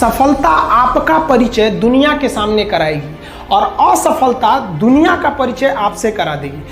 सफलता आपका परिचय दुनिया के सामने कराएगी और असफलता दुनिया का परिचय आपसे करा देगी।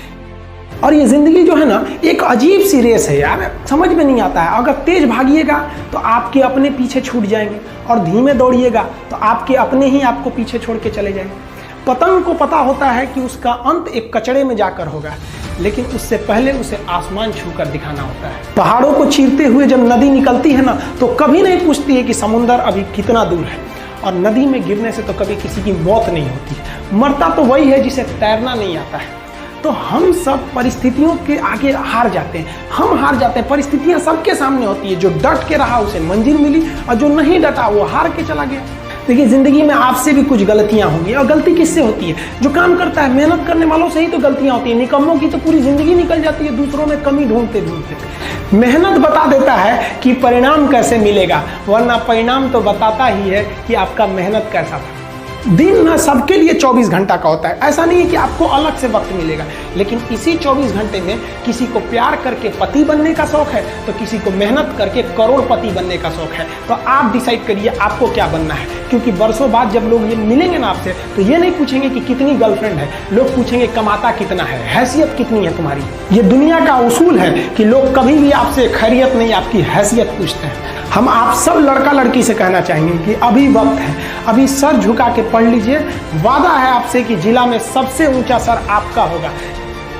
और ये ज़िंदगी जो है ना, एक अजीब सी रेस है यार, समझ में नहीं आता है। अगर तेज भागिएगा तो आपके अपने पीछे छूट जाएंगे और धीमे दौड़िएगा तो आपके अपने ही आपको पीछे छोड़ के चले जाएंगे। पतंग को पता होता है कि उसका अंत एक कचड़े में जाकर होगा, लेकिन उससे पहले उसे आसमान छूकर दिखाना होता है। पहाड़ों को चीरते हुए जब नदी निकलती है ना, तो कभी नहीं पूछती है कि समुंदर अभी कितना दूर है। और नदी में गिरने से तो कभी किसी की मौत नहीं होती। मरता तो वही है जिसे तैरना नहीं आता है। तो हम सब परिस्थितियों के आगे हार जाते हैं। हम हार जाते हैं, परिस्थितियां सबके सामने होती है। जो डट के रहा उसे मंजिल मिली और जो नहीं डटा वो हार के चला गया। देखिए, जिंदगी में आपसे भी कुछ गलतियां होंगी। और गलती किससे होती है? जो काम करता है, मेहनत करने वालों से ही तो गलतियां होती है। निकम्मों की तो पूरी जिंदगी निकल जाती है दूसरों में कमी ढूंढते ढूंढते। मेहनत बता देता है कि परिणाम कैसे मिलेगा, वरना परिणाम तो बताता ही है कि आपका मेहनत कैसा था। दिन ना सबके लिए 24 घंटा का होता है। ऐसा नहीं है कि आपको अलग से वक्त मिलेगा, लेकिन इसी 24 घंटे में किसी को प्यार करके पति बनने का शौक है तो किसी को मेहनत करके करोड़पति बनने का शौक है। तो आप डिसाइड करिए आपको क्या बनना है। क्योंकि बरसों बाद जब लोग ये मिलेंगे ना आपसे, तो ये नहीं पूछेंगे कि कितनी गर्लफ्रेंड है, लोग पूछेंगे कमाता कितना है, हैसियत कितनी है तुम्हारी। ये दुनिया का उसूल है कि लोग कभी भी आपसे खैरियत नहीं, आपकी हैसियत पूछते हैं। हम आप सब लड़का लड़की से कहना चाहेंगे कि अभी वक्त है, अभी सर झुका के पढ़ लीजिए। वादा है आपसे कि जिला में सबसे ऊंचा सर आपका होगा।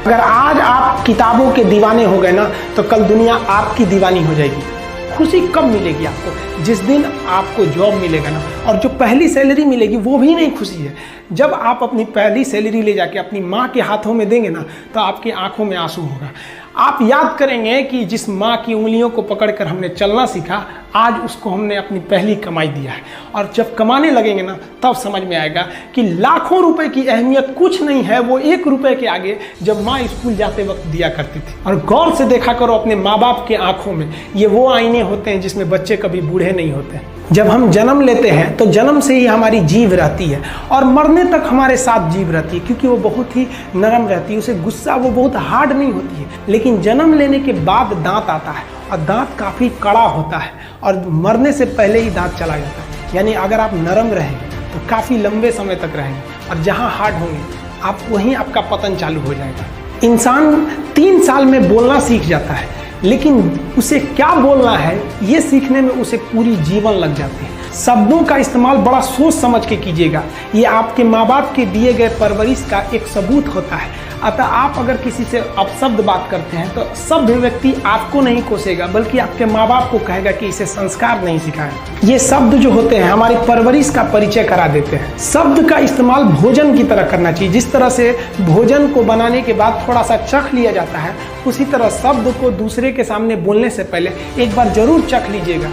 अगर आज आप किताबों के दीवाने हो गए ना, तो कल दुनिया आपकी दीवानी हो जाएगी। खुशी कब मिलेगी आपको? जिस दिन आपको जॉब मिलेगा ना, और जो पहली सैलरी मिलेगी वो भी नहीं खुशी है। जब आप अपनी पहली सैलरी ले जाके अपनी माँ के हाथों में देंगे ना, तो आपकी आंखों में आंसू होगा। आप याद करेंगे कि जिस माँ की उंगलियों को पकड़कर हमने चलना सीखा, आज उसको हमने अपनी पहली कमाई दिया है। और जब कमाने लगेंगे ना, तब समझ में आएगा कि लाखों रुपए की अहमियत कुछ नहीं है, वो 1 रुपए के आगे जब माँ स्कूल जाते वक्त दिया करती थी। और गौर से देखा करो अपने माँ बाप के आंखों में, ये वो आईने होते हैं जिसमें बच्चे कभी बूढ़े नहीं होते। जब हम जन्म लेते हैं तो जन्म से ही हमारी जीभ रहती है और मरने तक हमारे साथ जीभ रहती है, क्योंकि वो बहुत ही नरम रहती है। उसे गुस्सा वो बहुत हार्ड नहीं होती है। लेकिन जन्म लेने के बाद दांत आता है और दांत काफ़ी कड़ा होता है और मरने से पहले ही दांत चला जाता है। यानी अगर आप नरम रहेंगे तो काफ़ी लंबे समय तक रहेंगे, और जहाँ हार्ड होंगे आप वहीं आपका पतन चालू हो जाएगा। इंसान 3 साल में बोलना सीख जाता है, लेकिन उसे क्या बोलना है ये सीखने में उसे पूरी जीवन लग जाती है। शब्दों का इस्तेमाल बड़ा सोच समझ के कीजिएगा। ये आपके माँ बाप के दिए गए परवरिश का एक सबूत होता है। अतः आप अगर किसी से अपशब्द बात करते हैं तो सभ्य व्यक्ति आपको नहीं कोसेगा, बल्कि आपके माँ बाप को कहेगा कि इसे संस्कार नहीं सिखाया। ये शब्द जो होते हैं हमारी परवरिश का परिचय करा देते हैं। शब्द का इस्तेमाल भोजन की तरह करना चाहिए। जिस तरह से भोजन को बनाने के बाद थोड़ा सा चख लिया जाता है, उसी तरह शब्द को दूसरे के सामने बोलने से पहले एक बार जरूर चख लीजिएगा।